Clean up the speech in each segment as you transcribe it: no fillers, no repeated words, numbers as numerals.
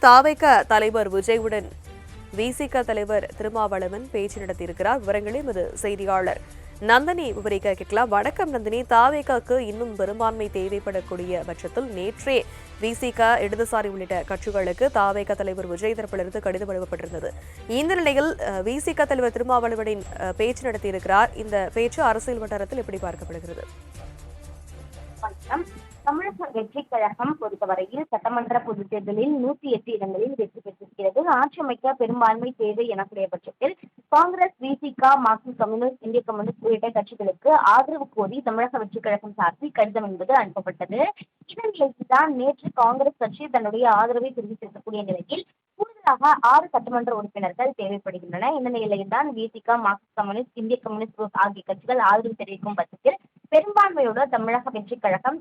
தாவேக தலைவர் விஜயுடன் விசிக தலைவர் திருமாவளவன் பேச்சு நடத்தியிருக்கிறார். விவரங்களை எமது செய்தியாளர் நந்தினி விவரிக்க கேட்கலாம். வணக்கம் நந்தினி. தாவேகாக்கு இன்னும் பெரும்பான்மை தேவைப்படக்கூடிய பட்சத்தில் நேற்றே விசிக, இடதுசாரி உள்ளிட்ட கட்சிகளுக்கு தாவேக தலைவர் விஜய் தரப்பிலிருந்து கடிதம் எழுப்பப்பட்டிருந்தது. இந்த நிலையில் விசிக தலைவர் திருமாவளவனின் பேச்சு நடத்தியிருக்கிறார். இந்த பேச்சு அரசியல் வட்டாரத்தில் எப்படி பார்க்கப்படுகிறது? தமிழக வெற்றி கழகம் பொறுத்தவரையில் சட்டமன்ற பொதுத் தேர்தலில் 108 இடங்களில் வெற்றி பெற்றிருக்கிறது. ஆட்சி அமைக்க பெரும்பான்மை தேவை எனக்கூடிய பட்சத்தில் காங்கிரஸ், விசிக, மார்க்சிஸ்ட் கம்யூனிஸ்ட், இந்திய கம்யூனிஸ்ட் உள்ளிட்ட கட்சிகளுக்கு ஆதரவு கோரி தமிழக வெற்றி கழகம் சார்பில் கடிதம் என்பது அனுப்பப்பட்டது. இதன் நிலையில்தான் நேற்று காங்கிரஸ் கட்சி தன்னுடைய ஆதரவை தெரிவித்திருக்கக்கூடிய நிலையில் கூடுதலாக 6 சட்டமன்ற உறுப்பினர்கள் தேவைப்படுகின்றன. இந்த நிலையில்தான் விசிக, மார்க்சிஸ்ட் கம்யூனிஸ்ட், இந்திய கம்யூனிஸ்ட் ஆகிய கட்சிகள் ஆதரவு தெரிவிக்கும் பட்சத்தில் பெரும்பான்மையோட தமிழக வெற்றி கழகம்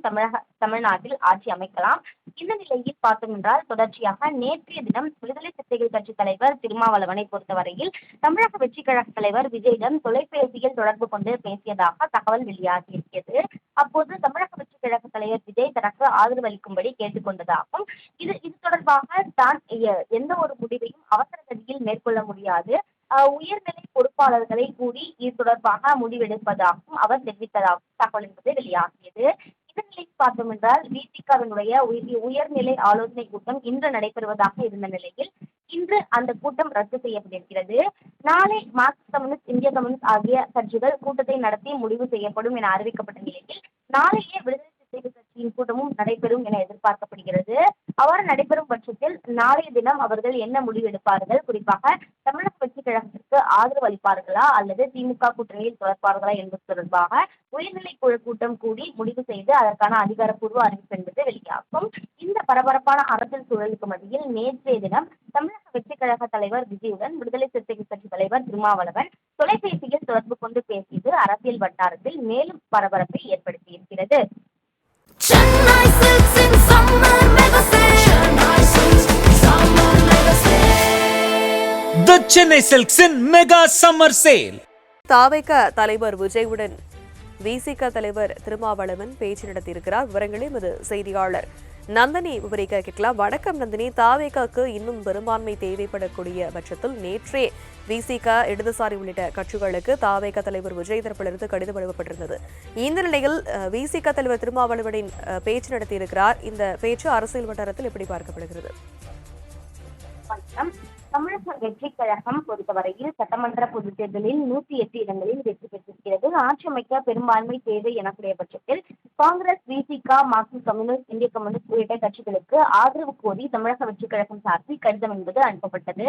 தமிழ்நாட்டில் ஆட்சி அமைக்கலாம். இந்த நிலையில் பார்த்தோம் என்றால் தொடர்ச்சியாக நேற்றைய தினம் விடுதலை சிறுத்தைகள் கட்சி தலைவர் திருமாவளவனை பொறுத்தவரையில் தமிழக வெற்றி கழக தலைவர் விஜயிடம் தொலைபேசியில் தொடர்பு கொண்டு பேசியதாக தகவல் வெளியாகியிருக்கிறது. அப்போது தமிழக வெற்றி கழக தலைவர் விஜய் தனக்கு ஆதரவு அளிக்கும்படி கேட்டுக்கொண்டதாகவும் இது தொடர்பாக தான் எந்த ஒரு முடிவையும் அவசர கதியில் மேற்கொள்ள முடியாது, உயர்நிலை பொறுப்பாளர்களை கூறி இது தொடர்பாக முடிவெடுப்பதாகவும் அவர் தெரிவித்ததாகவும் தகவல் என்பது வெளியாகியது. இதனில் பார்த்தோம் என்றால் விசிகவினுடைய உயர்நிலை ஆலோசனை கூட்டம் இன்று நடைபெறுவதாக இருந்த நிலையில் இன்று அந்த கூட்டம் ரத்து செய்யப்பட்டிருக்கிறது. நாளை மார்க்சிஸ்ட் கம்யூனிஸ்ட், இந்திய கம்யூனிஸ்ட் ஆகிய கட்சிகள் கூட்டத்தை நடத்தி முடிவு செய்யப்படும் என அறிவிக்கப்பட்ட நிலையில் நாளையே விடுதலை சிறுத்தைகள் கட்சியின் கூட்டமும் நடைபெறும் என எதிர்பார்க்கப்படுகிறது. அவ்வாறு நடைபெறும் பட்சத்தில் நாளைய தினம் அவர்கள் என்ன முடிவு எடுப்பார்கள், குறிப்பாக தமிழக வெற்றி கழகத்திற்கு ஆதரவு அளிப்பார்களா அல்லது திமுக கூட்டணியில் தொடர்பார்களா என்பது தொடர்பாக உயர்நிலை குழு கூட்டம் கூடி முடிவு செய்து அதற்கான அதிகாரப்பூர்வ அறிவிப்பு என்பது வெளியாகும். இந்த பரபரப்பான அரசியல் சூழலுக்கு மத்தியில் நேற்றைய தினம் தமிழக வெற்றி கழக தலைவர் விஜயுடன் விடுதலை சிறுத்தைகள் கட்சி தலைவர் திருமாவளவன் தொலைபேசியில் தொடர்பு கொண்டு பேசியது அரசியல் வட்டாரத்தில் மேலும் பரபரப்பை ஏற்படுத்தியிருக்கிறது. The Chennai Silks in Mega Summer Sale. தாவேக தலைவர் விஜயுடன் விசிக தலைவர் திருமாவளவன் பேச்சு நடத்தியிருக்கிறார். விவரங்களை எமது செய்தியாளர் நந்தினி விவரிக்க கேட்கலாம். வணக்கம் நந்தினி. தாவேகாக்கு இன்னும் பெரும்பான்மை தேவைப்படக்கூடிய பட்சத்தில் நேற்றே விசிக, இடதுசாரி உள்ளிட்ட கட்சிகளுக்கு தாவேக தலைவர் விஜய் தரப்பிலிருந்து கடிதம் எழுப்பப்பட்டிருந்தது. இந்த நிலையில் விசிக தலைவர் திருமாவளவனின் பேச்சு நடத்தியிருக்கிறார். இந்த பேச்சு அரசியல் வட்டாரத்தில் எப்படி பார்க்கப்படுகிறது? தமிழக வெற்றி கழகம் பொறுத்தவரையில் சட்டமன்ற பொதுத் தேர்தலில் 108 இடங்களில் வெற்றி பெற்றிருக்கிறது. ஆட்சி அமைக்க பெரும்பான்மை தேவை எனக்கூடிய பட்சத்தில் காங்கிரஸ், விசிக, மார்க்சிஸ்ட் கம்யூனிஸ்ட், இந்திய கம்யூனிஸ்ட் உள்ளிட்ட கட்சிகளுக்கு ஆதரவு கோரி தமிழக வெற்றி கழகம் சார்பில் கடிதம் என்பது அனுப்பப்பட்டது.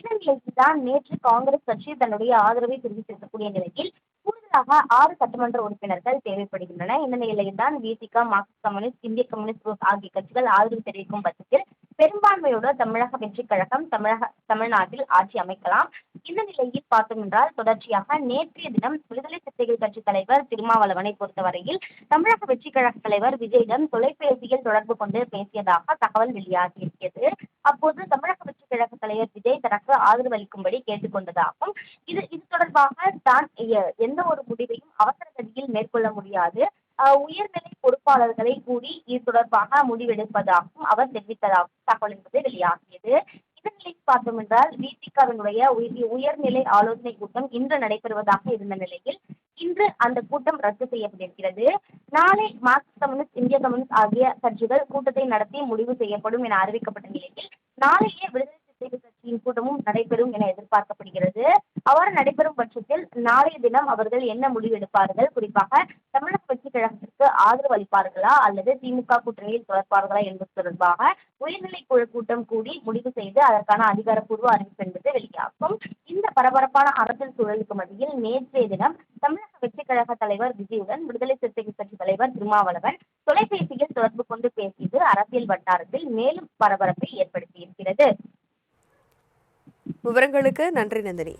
இதன் நிலையில்தான் நேற்று காங்கிரஸ் கட்சி தன்னுடைய ஆதரவை தெரிவித்திருக்கக்கூடிய நிலையில் கூடுதலாக 6 சட்டமன்ற உறுப்பினர்கள் தேவைப்படுகின்றன. இந்த நிலையில்தான் விசிக, மார்க்சிஸ்ட் கம்யூனிஸ்ட், இந்திய கம்யூனிஸ்ட் ஆகிய கட்சிகள் ஆதரவு தெரிவிக்கும் பட்சத்தில் பெரும்பான்மையோட தமிழக வெற்றி கழகம் தமிழ்நாட்டில் ஆட்சி அமைக்கலாம். இந்த நிலையில் பார்த்தோம் என்றால் தொடர்ச்சியாக நேற்றைய தினம் விடுதலை சிறுத்தைகள் கட்சி தலைவர் திருமாவளவனை பொறுத்தவரையில் தமிழக வெற்றி கழக தலைவர் விஜயிடம் தொலைபேசியில் தொடர்பு கொண்டு பேசியதாக தகவல் வெளியாகியிருக்கிறது. அப்போது தமிழக வெற்றி கழக தலைவர் விஜய் தனக்கு ஆதரவு அளிக்கும்படி கேட்டுக்கொண்டதாகவும் இது தொடர்பாக தான் எந்த ஒரு முடிவையும் அவசர கதியில் மேற்கொள்ள முடியாது, உயர்நிலை பொறுப்பாளர்களை கூறி இது தொடர்பாக முடிவெடுப்பதாகவும் அவர் தெரிவித்ததாகவும் தகவல் என்பது வெளியாகியது. இதனில் பார்த்தோம் என்றால் விசிகவினுடைய உயர்நிலை ஆலோசனை கூட்டம் இன்று நடைபெறுவதாக இருந்த நிலையில் இன்று அந்த கூட்டம் ரத்து செய்யப்பட்டிருக்கிறது. நாளை மார்க்சிஸ்ட் கம்யூனிஸ்ட், இந்திய கம்யூனிஸ்ட் ஆகிய கட்சிகள் கூட்டத்தை நடத்தி முடிவு செய்யப்படும் என அறிவிக்கப்பட்ட நிலையில் நாளையே விடுதலை சிறுத்தைகள் கட்சியின் கூட்டமும் நடைபெறும் என எதிர்பார்க்கப்படுகிறது. அவ்வாறு நடைபெறும் பட்சத்தில் நாளைய தினம் அவர்கள் என்ன முடிவு எடுப்பார்கள், குறிப்பாக தமிழக வெற்றி கழகத்திற்கு ஆதரவு அளிப்பார்களா அல்லது திமுக கூட்டணியில் தொடர்பார்களா என்பது தொடர்பாக உயர்நிலை குழு கூட்டம் கூடி முடிவு செய்து அதற்கான அதிகாரப்பூர்வ அறிவிப்பு என்பது வெளியாகும். இந்த பரபரப்பான அரசியல் சூழலுக்கு மத்தியில் நேற்றைய தினம் தமிழக வெற்றி கழக தலைவர் விஜயுடன் விடுதலை சிறுத்தைகள் கட்சி தலைவர் திருமாவளவன் தொலைபேசியில் தொடர்பு கொண்டு பேசியது அரசியல் வட்டாரத்தில் மேலும் பரபரப்பை ஏற்படுத்தியிருக்கிறது. விவரங்களுக்கு நன்றி நந்தினி.